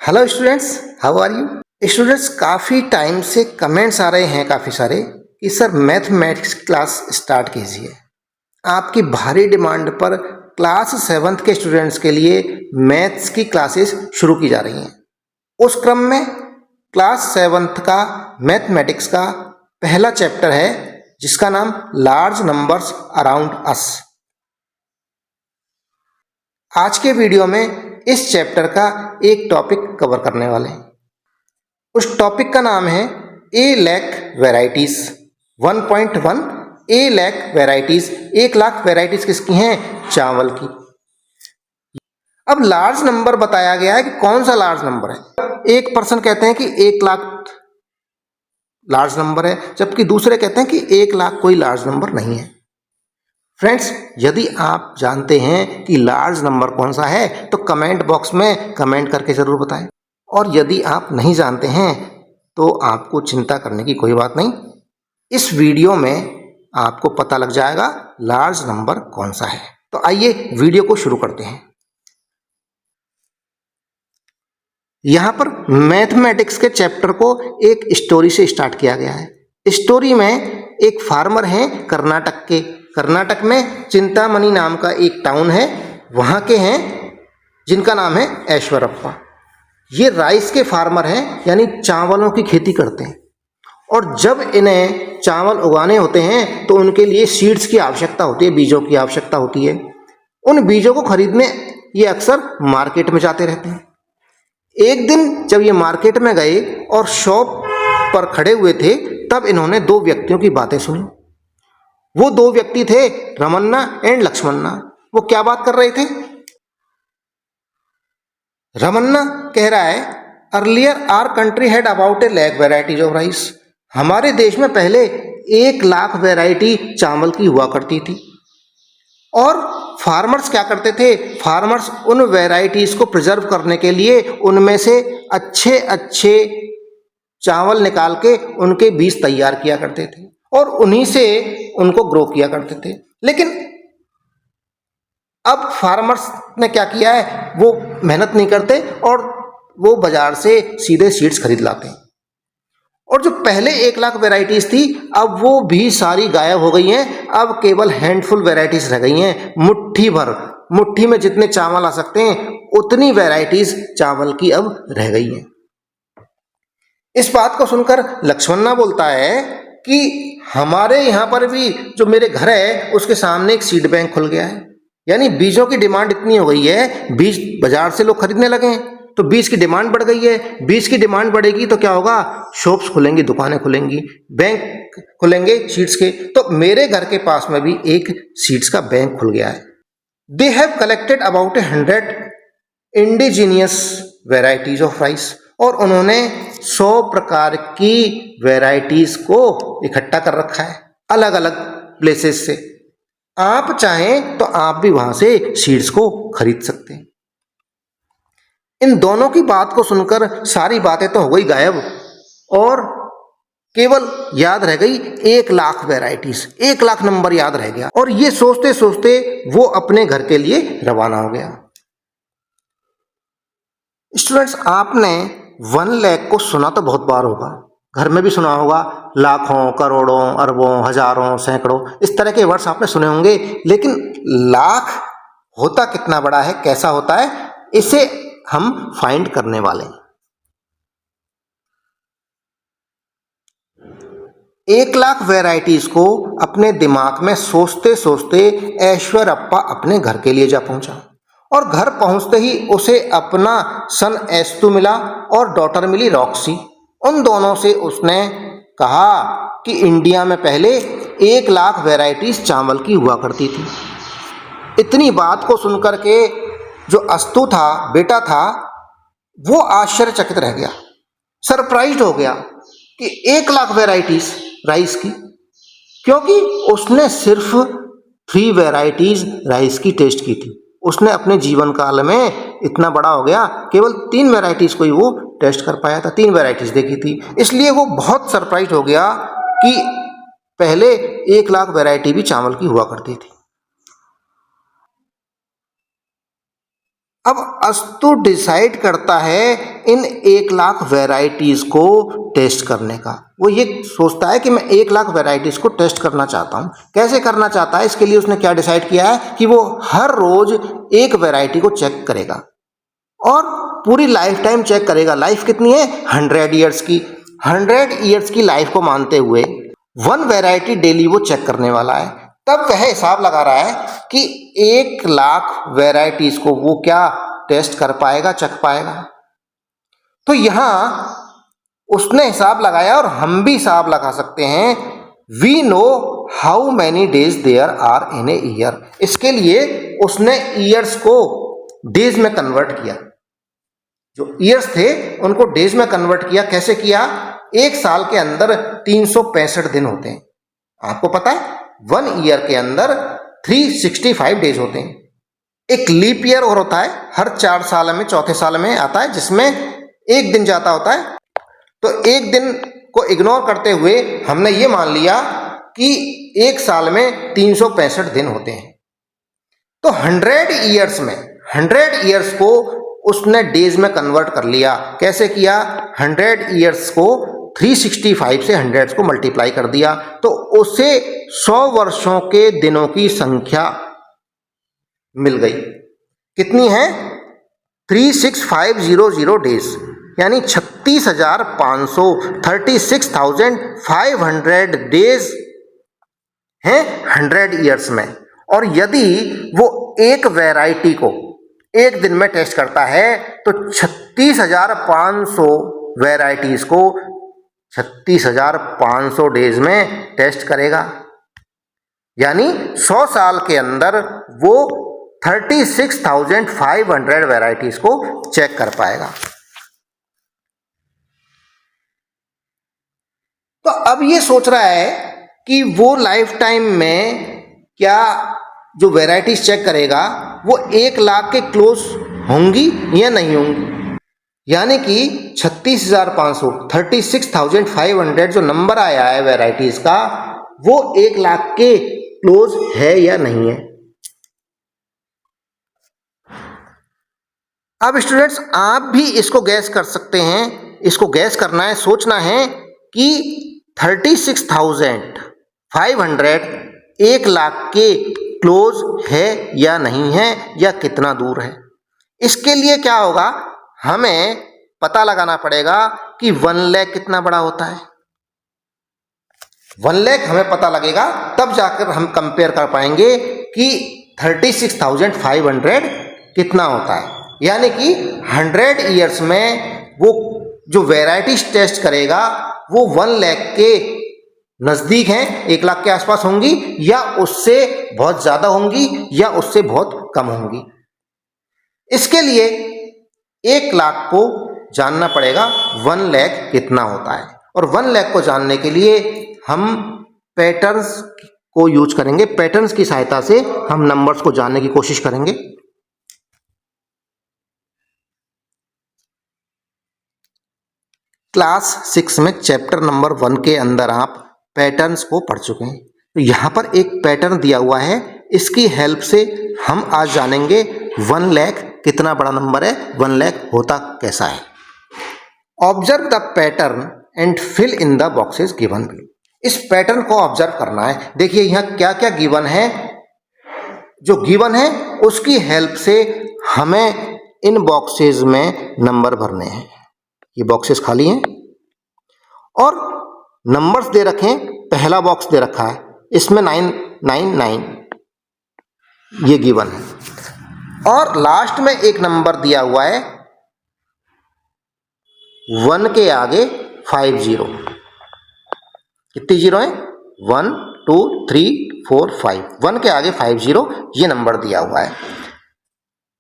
Hello students, how are you students. काफ़ी time से comments आ रहे हैं काफ़ी सारे कि सर मैथमेटिक्स क्लास स्टार्ट कीजिए। आपकी भारी डिमांड पर क्लास 7th के स्टूडेंट्स के लिए मैथ्स की क्लासेस शुरू की जा रही हैं। उस क्रम में क्लास 7th का मैथमेटिक्स का पहला चैप्टर है जिसका नाम लार्ज नंबर्स अराउंड अस। आज के वीडियो में इस चैप्टर का एक टॉपिक कवर करने वाले हैं। उस टॉपिक का नाम है ए लैख वेराइटीज 1.1। ए लैख वेराइटीज, 1 लाख वेराइटीज किसकी हैं? चावल की। अब लार्ज नंबर बताया गया है कि कौन सा लार्ज नंबर है। एक पर्सन कहते हैं कि 1 लाख लार्ज नंबर है, जबकि दूसरे कहते हैं कि 1 लाख कोई लार्ज नंबर नहीं है। फ्रेंड्स, यदि आप जानते हैं कि लार्ज नंबर कौन सा है तो कमेंट बॉक्स में कमेंट करके ज़रूर बताएं। और यदि आप नहीं जानते हैं तो आपको चिंता करने की कोई बात नहीं। इस वीडियो में आपको पता लग जाएगा लार्ज नंबर कौन सा है। तो आइए वीडियो को शुरू करते हैं। यहाँ पर मैथमेटिक्स के चैप्टर को एक स्टोरी से स्टार्ट किया गया है। स्टोरी में एक फार्मर हैं कर्नाटक के। कर्नाटक में चिंतामणि नाम का एक टाउन है, वहाँ के हैं जिनका नाम है ऐश्वरप्पा। ये राइस के फार्मर हैं, यानी चावलों की खेती करते हैं। और जब इन्हें चावल उगाने होते हैं तो उनके लिए सीड्स की आवश्यकता होती है, बीजों की आवश्यकता होती है। उन बीजों को खरीदने ये अक्सर मार्केट में जाते रहते हैं। एक दिन जब ये मार्केट में गए और शॉप पर खड़े हुए थे तब इन्होंने 2 व्यक्तियों की बातें सुनी। वो 2 व्यक्ति थे रमन्ना एंड लक्ष्मणना। वो क्या बात कर रहे थे? रमन्ना कह रहा है, earlier our country had about A lakh varieties of rice. हमारे देश में पहले 1 लाख वैरायटी चावल की हुआ करती थी। और फार्मर्स क्या करते थे? फार्मर्स उन वैरायटीज को प्रिजर्व करने के लिए उनमें से अच्छे अच्छे चावल निकाल के उनके बीज तैयार किया करते थे और उन्हीं से उनको ग्रो किया करते थे। लेकिन अब फार्मर्स ने क्या किया है, वो मेहनत नहीं करते और वो बाजार से सीधे सीड्स खरीद लाते हैं। और जो पहले 1 लाख वेराइटीज थी अब वो भी सारी गायब हो गई हैं। अब केवल हैंडफुल वेराइटीज रह गई हैं, मुट्ठी भर। मुट्ठी में जितने चावल आ सकते हैं उतनी वेराइटीज चावल की अब रह गई हैं। इस बात को सुनकर लक्ष्मणना बोलता है कि हमारे यहाँ पर भी जो मेरे घर है उसके सामने एक सीड बैंक खुल गया है। यानी बीजों की डिमांड इतनी हो गई है, बीज बाजार से लोग खरीदने लगे हैं तो बीज की डिमांड बढ़ गई है। बीज की डिमांड बढ़ेगी तो क्या होगा? शॉप्स खुलेंगी, दुकानें खुलेंगी, बैंक खुलेंगे सीड्स के। तो मेरे घर के पास में भी एक सीड्स का बैंक खुल गया है। They have collected about 100 indigenous varieties of rice. और उन्होंने 100 प्रकार की वेराइटीज को इकट्ठा कर रखा है अलग अलग प्लेसेस से। आप चाहें तो आप भी वहां से सीड्स को खरीद सकते हैं। इन दोनों की बात को सुनकर सारी बातें तो हो गई गायब और केवल याद रह गई 1 लाख वेराइटीज। 1 लाख नंबर याद रह गया और ये सोचते सोचते वो अपने घर के लिए रवाना हो गया। स्टूडेंट्स, आपने 1 लाख को सुना तो बहुत बार होगा, घर में भी सुना होगा। लाखों, करोड़ों, अरबों, हजारों, सैकड़ों, इस तरह के वर्ड्स आपने सुने होंगे। लेकिन लाख होता कितना बड़ा है, कैसा होता है, इसे हम फाइंड करने वाले हैं। 1 लाख वेराइटीज को अपने दिमाग में सोचते सोचते ऐश्वरप्पा अपने घर के लिए जा पहुंचा। और घर पहुंचते ही उसे अपना सन एस्तु मिला और डॉटर मिली रॉक्सी। उन दोनों से उसने कहा कि इंडिया में पहले 1 लाख वेराइटीज चावल की हुआ करती थी। इतनी बात को सुनकर के जो अस्तु था, बेटा था, वो आश्चर्यचकित रह गया, सरप्राइज्ड हो गया कि 1 लाख वेराइटीज राइस की, क्योंकि उसने सिर्फ 3 वेराइटीज राइस की टेस्ट की थी। उसने अपने जीवन काल में इतना बड़ा हो गया केवल 3 वेराइटीज को ही वो टेस्ट कर पाया था, 3 वेराइटीज देखी थी। इसलिए वो बहुत सरप्राइज हो गया कि पहले 1 लाख वेराइटी भी चावल की हुआ करती थी। अब अस्तु डिसाइड करता है इन 1,00,000 वैरायटीज़ को टेस्ट करने का। वो ये सोचता है कि मैं 1,00,000 वैरायटीज़ को टेस्ट करना चाहता हूँ। कैसे करना चाहता है, इसके लिए उसने क्या डिसाइड किया है कि वो हर रोज़ एक वैरायटी को चेक करेगा और पूरी लाइफ टाइम चेक करेगा। लाइफ कितनी है, 100 ईयर्स की। 100 ईयर्स की लाइफ को मानते हुए 1 वैरायटी डेली वो चेक करने वाला है। तब वह हिसाब लगा रहा है कि 1,00,000 वैरायटीज को वो क्या टेस्ट कर पाएगा, चख पाएगा। तो यहां उसने हिसाब लगाया और हम भी हिसाब लगा सकते हैं। We know how many days there are in a year. इसके लिए उसने ईयर्स को डेज में कन्वर्ट किया। जो ईयर्स थे उनको डेज में कन्वर्ट किया। कैसे किया, एक साल के अंदर 365 दिन होते हैं। आपको पता है 1 ईयर के अंदर 365 डेज होते हैं। एक लीप ईयर और होता है, हर 4 साल में, चौथे साल में आता है, जिसमें एक दिन जाता होता है। तो एक दिन को इग्नोर करते हुए हमने ये मान लिया कि एक साल में 365 दिन होते हैं। तो 100 ईयर्स में 100 ईयर्स को उसने डेज में कन्वर्ट कर लिया। कैसे किया, 100 ईयर्स को 365 से 100 को मल्टीप्लाई कर दिया तो उसे 100 वर्षों के दिनों की संख्या मिल गई। कितनी है, 36500 डेज, यानी 36,500 36,500 डेज हैं 100 ईयर्स में। और यदि वो एक वैरायटी को एक दिन में टेस्ट करता है तो 36,500 वैरायटीज को 36,500 डेज में टेस्ट करेगा। यानी 100 साल के अंदर वो 36,500 वैरायटीज को चेक कर पाएगा। तो अब ये सोच रहा है कि वो लाइफ टाइम में क्या जो वैरायटीज चेक करेगा वो 1,00,000 के क्लोज होंगी या नहीं होंगी। यानी कि 36,500 36,500 जो नंबर आया है वैरायटीज का वो 1,00,000 के क्लोज है या नहीं है। अब स्टूडेंट्स आप भी इसको गैस कर सकते हैं। इसको गैस करना है, सोचना है कि 36,500 1,00,000 के क्लोज है या नहीं है, या कितना दूर है। इसके लिए क्या होगा, हमें पता लगाना पड़ेगा कि 1,00,000 कितना बड़ा होता है। 1,00,000 हमें पता लगेगा तब जाकर हम कंपेयर कर पाएंगे कि 36,500 कितना होता है। यानी कि 100 ईयर्स में वो जो वैरायटीज टेस्ट करेगा वो 1,00,000 के नज़दीक हैं, 1,00,000 के आसपास होंगी, या उससे बहुत ज़्यादा होंगी, या उससे बहुत कम होंगी। इसके लिए 1,00,000 को जानना पड़ेगा 1,00,000 कितना होता है। और 1,00,000 को जानने के लिए हम पैटर्न्स को यूज करेंगे। पैटर्न्स की सहायता से हम नंबर्स को जानने की कोशिश करेंगे। क्लास 6 में चैप्टर नंबर 1 के अंदर आप पैटर्न्स को पढ़ चुके हैं। तो यहाँ पर एक पैटर्न दिया हुआ है, इसकी हेल्प से हम आज जानेंगे 1,00,000 कितना बड़ा नंबर है, 1,00,000 होता कैसा है। Observe the pattern and fill in the boxes given below. इस पैटर्न को ऑब्जर्व करना है। देखिए यहाँ क्या क्या गिवन है, जो गिवन है उसकी हेल्प से हमें इन बॉक्सेस में नंबर भरने हैं। ये बॉक्सेस खाली हैं और नंबर्स दे रखे हैं। पहला बॉक्स दे रखा है, इसमें 999 ये गिवन है, और लास्ट में एक नंबर दिया हुआ है 1 के आगे 50। कितनी जीरो है, 1 2 3 4 5, 1 के आगे 50 ये नंबर दिया हुआ है।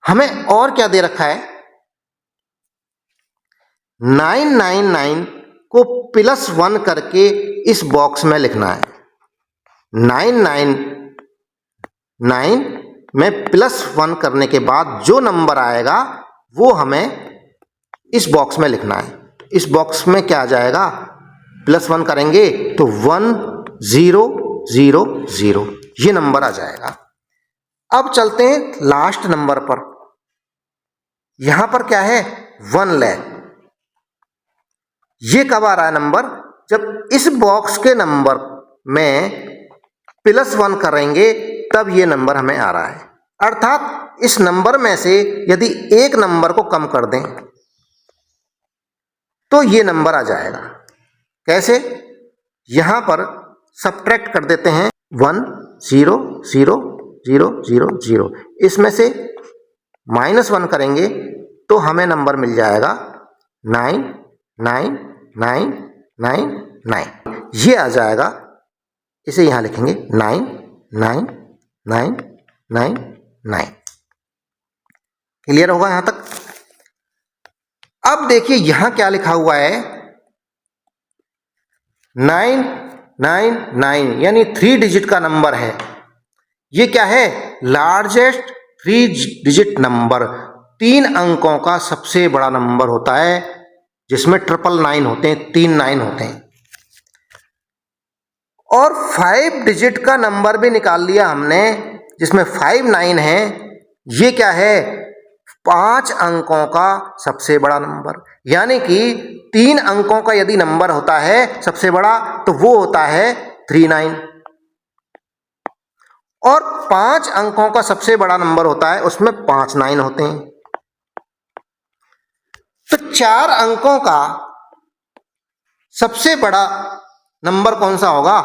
हमें और क्या दे रखा है, 999 को +1 करके इस बॉक्स में लिखना है। 999 में +1 करने के बाद जो नंबर आएगा वो हमें इस बॉक्स में लिखना है। इस बॉक्स में क्या आ जाएगा, +1 करेंगे तो 1000 ये नंबर आ जाएगा। अब चलते हैं लास्ट नंबर पर। यहां पर क्या है 1 लाख। ये कब आ रहा है नंबर, जब इस बॉक्स के नंबर में +1 करेंगे तब ये नंबर हमें आ रहा है। अर्थात इस नंबर में से यदि एक नंबर को कम कर दें तो ये नंबर आ जाएगा। कैसे, यहां पर सब्ट्रैक्ट कर देते हैं 1 0 0 0 0 0, इसमें से -1 करेंगे तो हमें नंबर मिल जाएगा 9 9 9 9 9। ये आ जाएगा, इसे यहां लिखेंगे 9 9 9 9 9। क्लियर होगा यहां तक। अब देखिए यहां क्या लिखा हुआ है 999, यानी 3 डिजिट का नंबर है। ये क्या है, लार्जेस्ट 3 डिजिट नंबर, 3 अंकों का सबसे बड़ा नंबर होता है, जिसमें 999 होते हैं, 3 9 होते हैं। और 5 डिजिट का नंबर भी निकाल लिया हमने, जिसमें 5 9 है। ये क्या है, 5 अंकों का सबसे बड़ा नंबर, यानी कि 3 अंकों का यदि नंबर होता है सबसे बड़ा तो वो होता है 39, और 5 अंकों का सबसे बड़ा नंबर होता है उसमें 5 9 होते हैं। तो 4 अंकों का सबसे बड़ा नंबर कौन सा होगा,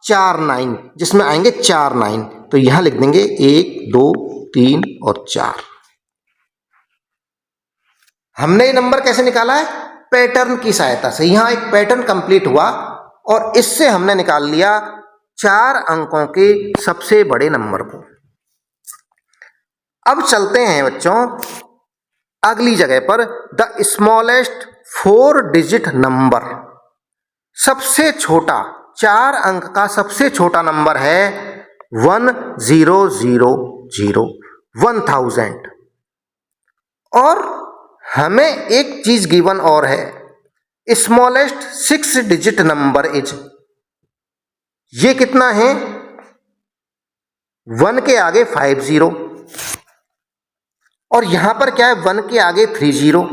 4 9, जिसमें आएंगे 4 9। तो यहां लिख देंगे 1 2 3 और 4। हमने ये नंबर कैसे निकाला है, पैटर्न की सहायता से। यहां एक पैटर्न कंप्लीट हुआ और इससे हमने निकाल लिया 4 अंकों के सबसे बड़े नंबर को। अब चलते हैं बच्चों अगली जगह पर, द स्मॉलेस्ट 4 डिजिट नंबर। सबसे छोटा 4 अंक का सबसे छोटा नंबर है 1000, 1000। और हमें एक चीज गिवन और है, स्मॉलेस्ट 6 डिजिट नंबर इज। ये कितना है, 1 के आगे 50, और यहां पर क्या है 1 के आगे 30।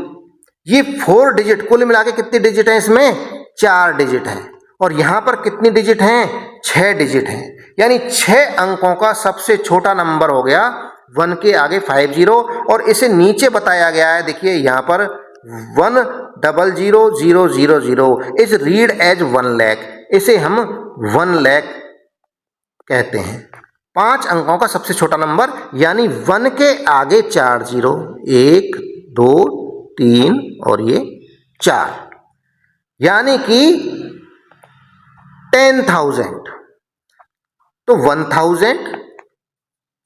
ये 4 डिजिट, कुल मिला के कितने डिजिट हैं इसमें, 4 डिजिट हैं। और यहां पर कितनी डिजिट हैं, 6 डिजिट हैं। यानी 6 अंकों का सबसे छोटा नंबर हो गया 1 के आगे 50, और इसे नीचे बताया गया है, देखिए यहां पर 100000 इज रीड एज 1 लाख। इसे हम 1 लाख कहते हैं। 5 अंकों का सबसे छोटा नंबर, यानी 1 के आगे 4 0, 1 2 3 और ये 4, यानी कि 10,000। तो 1000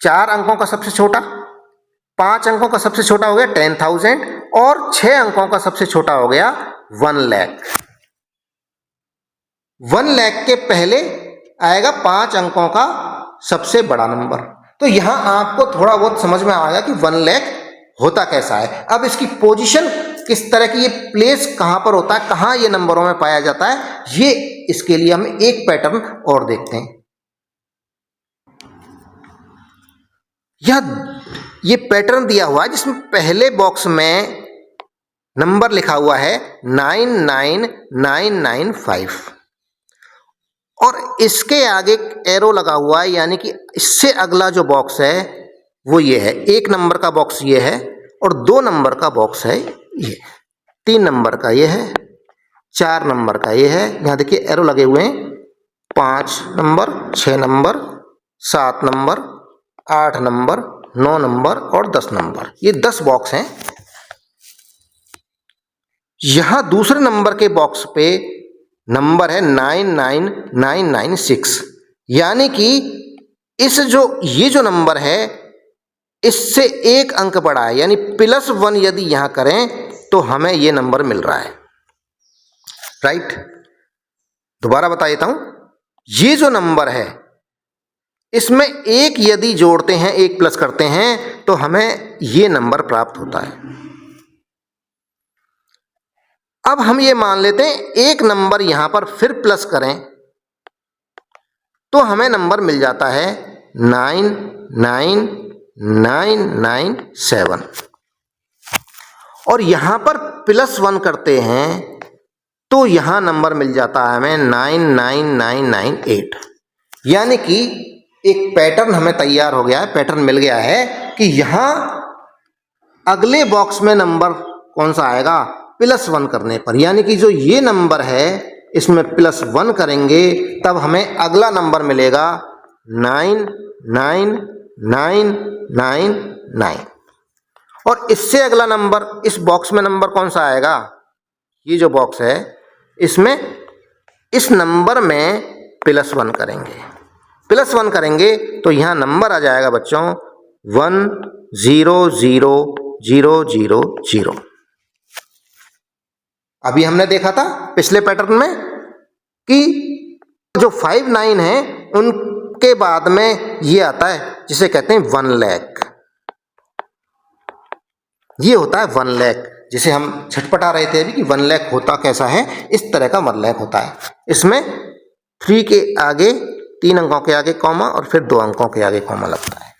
4 अंकों का सबसे छोटा, 5 अंकों का सबसे छोटा हो गया 10,000, और 6 अंकों का सबसे छोटा हो गया 1 लाख। 1 लाख के पहले आएगा 5 अंकों का सबसे बड़ा नंबर। तो यहां आपको थोड़ा बहुत समझ में आएगा कि 1 लाख होता कैसा है। अब इसकी पोजीशन किस तरह की, ये प्लेस कहां पर होता है, कहां ये नंबरों में पाया जाता है, ये इसके लिए हम एक पैटर्न और देखते हैं। ये पैटर्न दिया हुआ है जिसमें पहले बॉक्स में नंबर लिखा हुआ है 99995, और इसके आगे एरो लगा हुआ है, यानी कि इससे अगला जो बॉक्स है वो ये है। 1 नंबर का बॉक्स ये है और 2 नंबर का बॉक्स है ये, 3 नंबर का ये है, 4 नंबर का ये है। यहाँ देखिए एरो लगे हुए हैं, 5 number, 6 number, 7 number, 8 number, 9 number और 10 नंबर, ये 10 बॉक्स हैं। यहां दूसरे नंबर के बॉक्स पे नंबर है 99996, यानी कि ये जो नंबर है इससे 1 अंक बढ़ा है, यानी +1 यदि यहां करें तो हमें ये नंबर मिल रहा है। राइट, दोबारा बता देता हूं, ये जो नंबर है इसमें 1 यदि जोड़ते हैं, 1 प्लस करते हैं तो हमें ये नंबर प्राप्त होता है। अब हम ये मान लेते हैं 1 नंबर यहां पर फिर प्लस करें तो हमें नंबर मिल जाता है 99997। और यहाँ पर +1 करते हैं तो यहाँ नंबर मिल जाता है हमें 99998। यानी कि एक पैटर्न हमें तैयार हो गया है, पैटर्न मिल गया है कि यहाँ अगले बॉक्स में नंबर कौन सा आएगा, +1 करने पर। यानी कि जो ये नंबर है इसमें +1 करेंगे तब हमें अगला नंबर मिलेगा 99999। और इससे अगला नंबर इस बॉक्स में नंबर कौन सा आएगा, ये जो बॉक्स है इसमें इस नंबर में +1 करेंगे। +1 करेंगे तो यहाँ नंबर आ जाएगा बच्चों 100000। अभी हमने देखा था पिछले पैटर्न में कि जो 59 है उनके बाद में ये आता है जिसे कहते हैं 1 लाख। ये होता है 1 लाख, जिसे हम छटपटा रहे थे अभी कि 1 लाख होता कैसा है, इस तरह का 1 लाख होता है। इसमें 3 के आगे 3 अंकों के आगे कॉमा और फिर 2 अंकों के आगे कॉमा लगता है।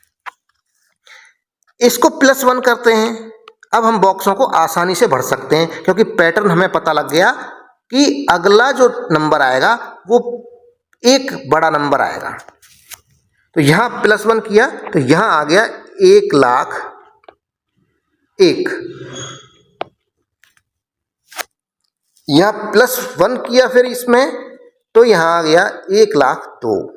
इसको +1 करते हैं। अब हम बॉक्सों को आसानी से भर सकते हैं क्योंकि पैटर्न हमें पता लग गया कि अगला जो नंबर आएगा वो एक बड़ा नंबर आएगा। तो यहाँ +1 किया तो यहाँ आ गया 1,01,000। यहाँ +1 किया फिर इसमें तो यहाँ आ गया 1,02,000।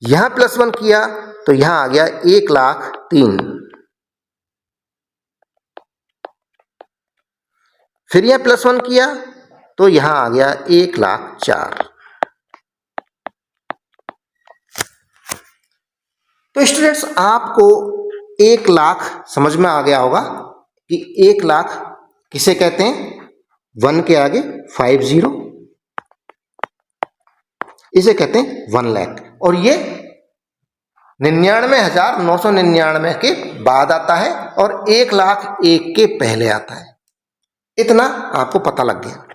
यहाँ +1 किया तो यहाँ आ गया 1,03,000। फिर यहाँ +1 किया तो यहाँ आ गया 1,04,000। तो स्टूडेंट्स आपको 1 लाख समझ में आ गया होगा कि 1 लाख किसे कहते हैं, 1 के आगे 50, इसे कहते हैं 1 लाख। और ये 99,999 के बाद आता है और 1,01,000 के पहले आता है। इतना आपको पता लग गया।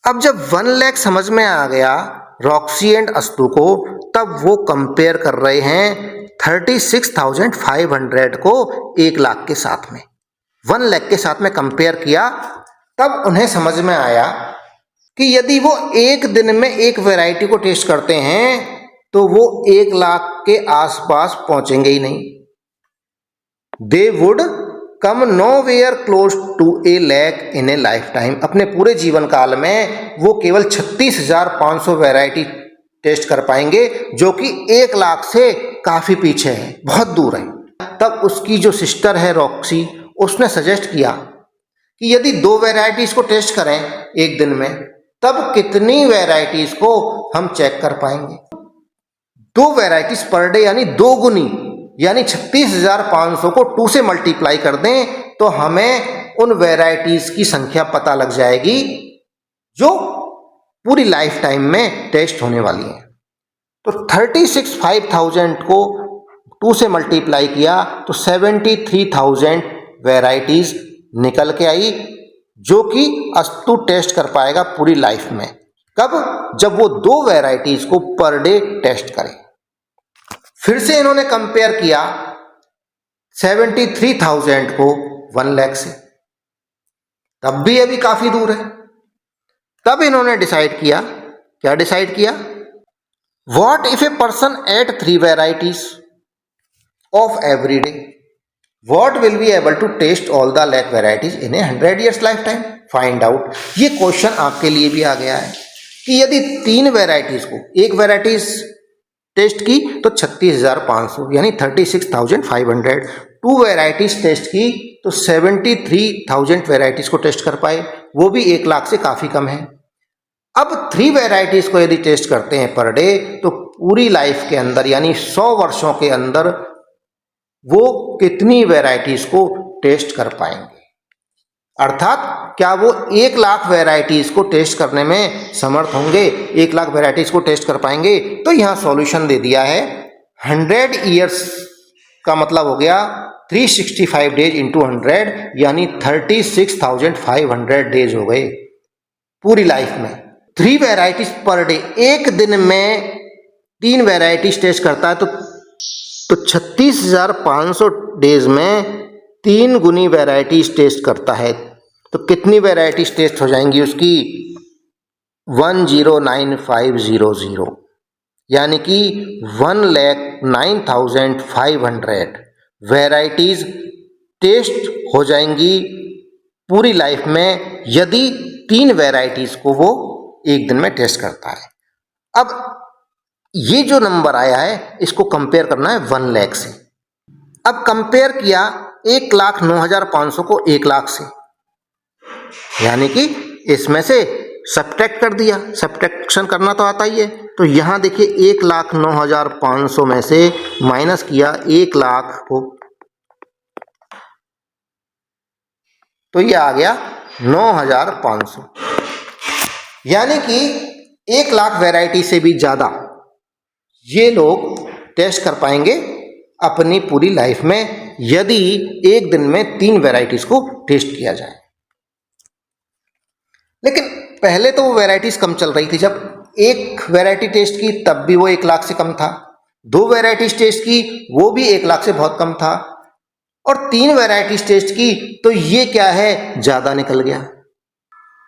अब जब 1 लाख समझ में आ गया रॉक्सी एंड अस्तु को, तब वो कंपेयर कर रहे हैं 36,500 को 1 लाख के साथ में। 1 लाख के साथ में कंपेयर किया तब उन्हें समझ में आया कि यदि वो एक दिन में एक वैरायटी को टेस्ट करते हैं तो वो 1 लाख के आसपास पहुंचेंगे ही नहीं। They would come nowhere close to a lakh in a lifetime. अपने पूरे जीवन काल में वो केवल 36,500 वैरायटी टेस्ट कर पाएंगे, जो कि 1 लाख से काफ़ी पीछे है, बहुत दूर है। तब उसकी जो सिस्टर है रॉक्सी, उसने सजेस्ट किया कि यदि 2 वैरायटीज़ को टेस्ट करें एक दिन में, तब कितनी वैरायटीज़ को हम चेक कर पाएंगे। 2 वैरायटीज़ पर डे यानी 2 गुनी, यानी 36,500 को 2 से मल्टीप्लाई कर दें तो हमें उन वैरायटीज़ की संख्या पता लग जाएगी जो पूरी लाइफ टाइम में टेस्ट होने वाली है। तो 36,500 को 2 से मल्टीप्लाई किया तो 73,000 वैरायटीज़ निकल के आई, जो कि अस्तु टेस्ट कर पाएगा पूरी लाइफ में। कब? जब वो 2 वैरायटीज़ को पर डे टेस्ट करे। फिर से इन्होंने कंपेयर किया 73,000 को 1 लाख से, तब भी अभी काफ़ी दूर है। तब इन्होंने डिसाइड किया, क्या डिसाइड किया, what if a person ate 3 varieties of every day, what will be able to taste all the lakh varieties in a 100 years lifetime, find out. ये क्वेश्चन आपके लिए भी आ गया है कि यदि 3 वैराइटीज को, एक वैराइटीज टेस्ट की तो 36,500 यानी 36,500, 2 वैराइटीज टेस्ट की तो 73,000 वैराइटीज को टेस्ट कर पाए, वो भी 1 लाख से काफ़ी कम है। अब 3 वैराइटीज को यदि टेस्ट करते हैं पर डे तो पूरी लाइफ के अंदर यानी 100 वर्षों के अंदर वो कितनी वैराइटीज को टेस्ट कर पाएंगे। अर्थात क्या वो 1 लाख वैराइटीज को टेस्ट करने में समर्थ होंगे, 1 लाख वैराइटीज को टेस्ट कर पाएंगे। तो यहाँ सॉल्यूशन दे दिया है 100 ईयर्स का मतलब हो गया 365 डेज इंटू 100 यानी 36,500 डेज हो गए पूरी लाइफ में। 3 वैराइटीज पर डे, एक दिन में 3 वेराइटीज टेस्ट करता है तो 36,500 डेज में 3 गुनी वेराइटीज टेस्ट करता है। तो कितनी वेराइटीज टेस्ट हो जाएंगी उसकी? 109500, यानी कि 1,09,500 वेराइटीज टेस्ट हो जाएंगी पूरी लाइफ में, यदि 3 वेराइटीज को वो एक दिन में टेस्ट करता है। अब ये जो नंबर आया है इसको कंपेयर करना है 1 लाख से। अब कंपेयर किया 1,09,500 को 1 लाख से, यानी कि इसमें से सब्ट्रैक्ट कर दिया, सब्ट्रैक्शन करना तो आता ही है। तो यहाँ देखिए 1,09,500 में से माइनस किया 1 लाख को, तो ये आ गया 9,500, यानी कि 1 लाख वैरायटी से भी ज़्यादा ये लोग टेस्ट कर पाएंगे अपनी पूरी लाइफ में, यदि एक दिन में 3 वैरायटीज को टेस्ट किया जाए। लेकिन पहले तो वो वैरायटीज कम चल रही थी। जब 1 वैरायटी टेस्ट की तब भी वो 1 लाख से कम था, 2 वैरायटीज टेस्ट की वो भी 1 लाख से बहुत कम था, और 3 वैरायटीज टेस्ट की तो ये क्या है, ज़्यादा निकल गया।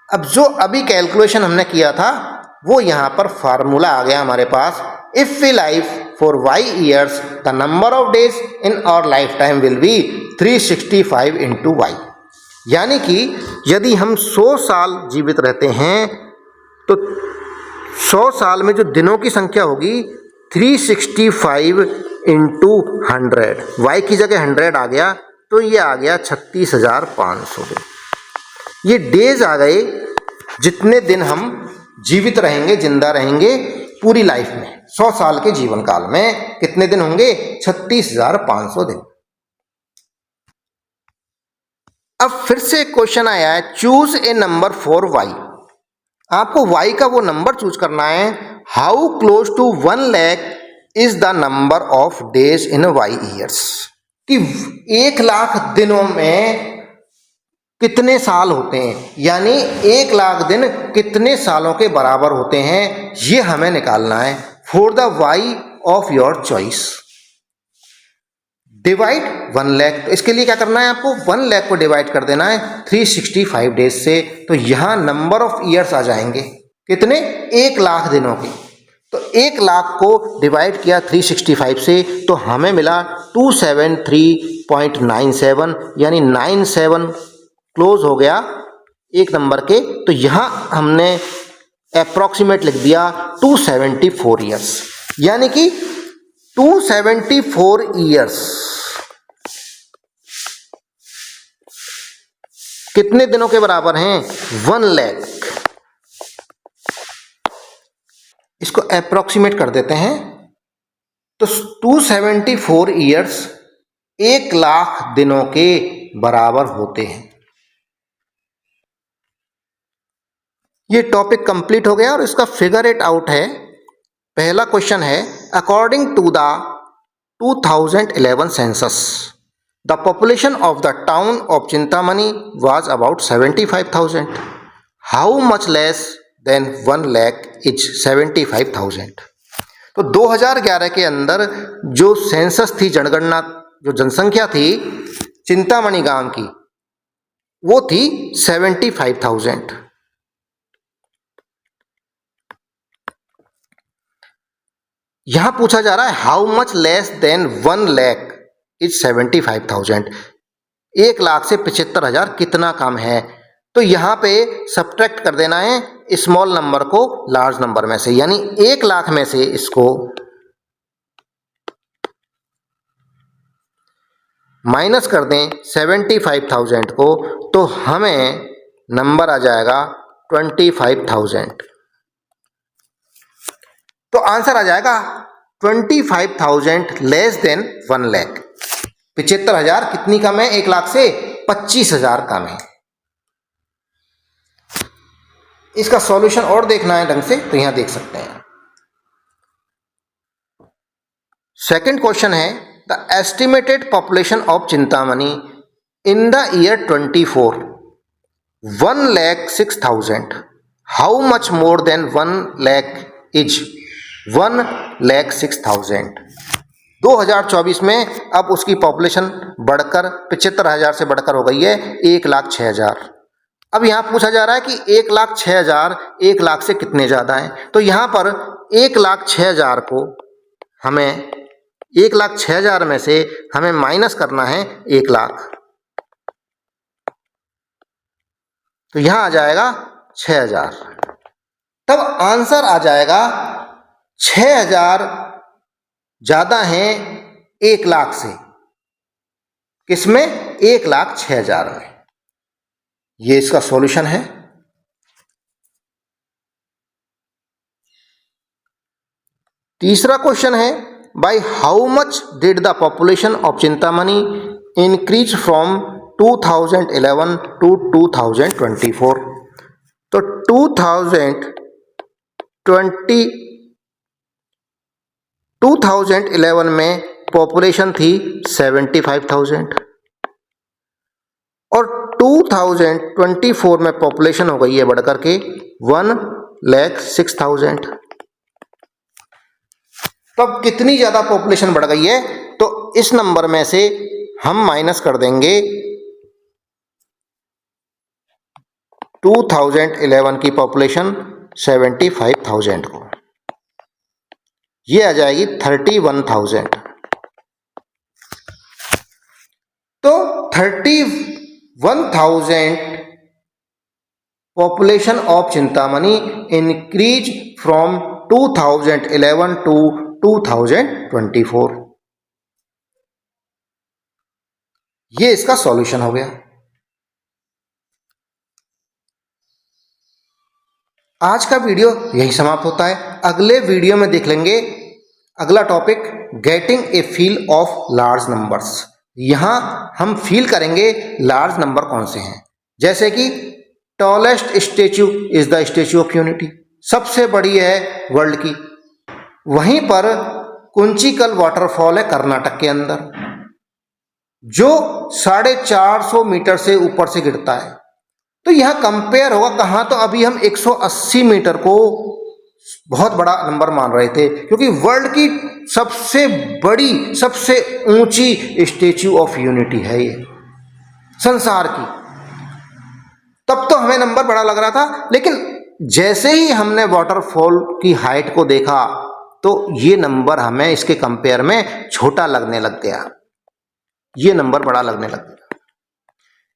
अब जो अभी कैलकुलेशन हमने किया था वो यहाँ पर फार्मूला आ गया हमारे पास। If we live for y years, the number of days in our lifetime will be 365 into y, यानी कि यदि हम 100 साल जीवित रहते हैं तो 100 साल में जो दिनों की संख्या होगी 365 into 100, y की जगह 100 आ गया तो ये आ गया 36,500 दिन। ये डेज आ गए जितने दिन हम जीवित रहेंगे, जिंदा रहेंगे पूरी लाइफ में। 100 साल के जीवन काल में कितने दिन होंगे? 36,500 दिन। अब फिर से क्वेश्चन आया है, choose a number for y। आपको y का वो नंबर चूज करना है। How close to 1 lakh is the number of days in y years, कि 1 लाख दिनों में कितने साल होते हैं, यानी 1 लाख दिन कितने सालों के बराबर होते हैं, ये हमें निकालना है। For the y of your choice divide 1 lakh. तो इसके लिए क्या करना है आपको? 1 लाख को डिवाइड कर देना है 365 डेज से। तो यहाँ नंबर ऑफ ईयर्स आ जाएंगे कितने? 1 लाख दिनों के। तो 1 लाख को डिवाइड किया 365 से तो हमें मिला 273.97, यानी 97 क्लोज हो गया एक नंबर के। तो यहाँ हमने अप्रॉक्सीमेट लिख दिया 274 ईयर्स, यानी कि 274 ईयर्स कितने दिनों के बराबर हैं? 1 लाख। इसको अप्रॉक्सीमेट कर देते हैं तो 274 ईयर्स 1 लाख दिनों के बराबर होते हैं। ये टॉपिक कंप्लीट हो गया और इसका फिगर इट आउट है। पहला क्वेश्चन है, according to the 2011 census the population of the town of Chintamani was about 75,000। How much less than 1 lakh is 75,000। तो 2011 के अंदर जो सेंसस थी, जनगणना, जो जनसंख्या थी चिंतामणि गांव की, वो थी 75,000। यहां पूछा जा रहा है how much less than 1 lakh is 75,000। 1 lakh से 75,000 कितना कम है? तो यहाँ पे सब्ट्रैक्ट कर देना है स्मॉल नंबर को लार्ज नंबर में से, यानी 1 लाख में से इसको माइनस कर दें 75,000 को, तो हमें नंबर आ जाएगा 25,000। तो आंसर आ जाएगा 25,000 लेस देन 1 लाख। 75,000 कितनी कम है 1 लाख से? 25,000 कम है। इसका सॉल्यूशन और देखना है ढंग से तो यहां देख सकते हैं। सेकंड क्वेश्चन है, the estimated population of Chintamani in the year 24 1,06,000। How much more than 1 lakh is 1,06,000। 2024 में अब उसकी पॉपुलेशन बढ़कर 75,000 से बढ़कर हो गई है 1,06,000। अब यहाँ पूछा जा रहा है कि 1,06,000 1 लाख से कितने ज़्यादा हैं। तो यहाँ पर 1,06,000 को हमें 1,06,000 में से हमें माइनस करना है 1 लाख। तो यहाँ आ जाएगा 6,000। तब आंसर आ जाएगा 6,000 ज़्यादा हैं 1 लाख से। किसमें? 1,06,000 में। ये इसका सॉल्यूशन है। तीसरा क्वेश्चन है, by how much did the population of Chintamani increase from 2011 to 2024। तो 2011 में पॉपुलेशन थी 75,000 और 2024 में पॉपुलेशन हो गई है बढ़कर के 1,06,000। तब कितनी ज़्यादा पॉपुलेशन बढ़ गई है? तो इस नंबर में से हम माइनस कर देंगे 2011 की पॉपुलेशन 75,000 को, ये आ जाएगी 31,000। तो 31,000 population of Chintamani increase from 2011 to 2024। ये इसका सॉल्यूशन हो गया। आज का वीडियो यही समाप्त होता है। अगले वीडियो में देख लेंगे अगला topic, getting a feel of large numbers. यहाँ हम फील करेंगे लार्ज नंबर कौन से हैं, जैसे कि tallest statue is the statue of unity, सबसे बड़ी है वर्ल्ड की। वहीं पर कुंचिकल वाटरफॉल है कर्नाटक के अंदर, जो 450 मीटर से ऊपर से गिरता है। तो यह कंपेयर होगा कहाँ? तो अभी हम 180 मीटर को बहुत बड़ा नंबर मान रहे थे, क्योंकि वर्ल्ड की सबसे बड़ी सबसे ऊंची स्टेच्यू ऑफ यूनिटी है ये संसार की। तब तो हमें नंबर बड़ा लग रहा था, लेकिन जैसे ही हमने वाटरफॉल की हाइट को देखा तो ये नंबर हमें इसके कंपेयर में छोटा लगने लग गया, ये नंबर बड़ा लगने लग गया।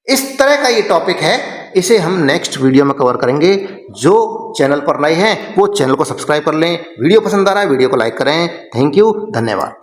इस तरह का ये टॉपिक है, इसे हम नेक्स्ट वीडियो में कवर करेंगे। जो चैनल पर नए हैं वो चैनल को सब्सक्राइब कर लें। वीडियो पसंद आ रहा है वीडियो को लाइक करें। थैंक यू, धन्यवाद।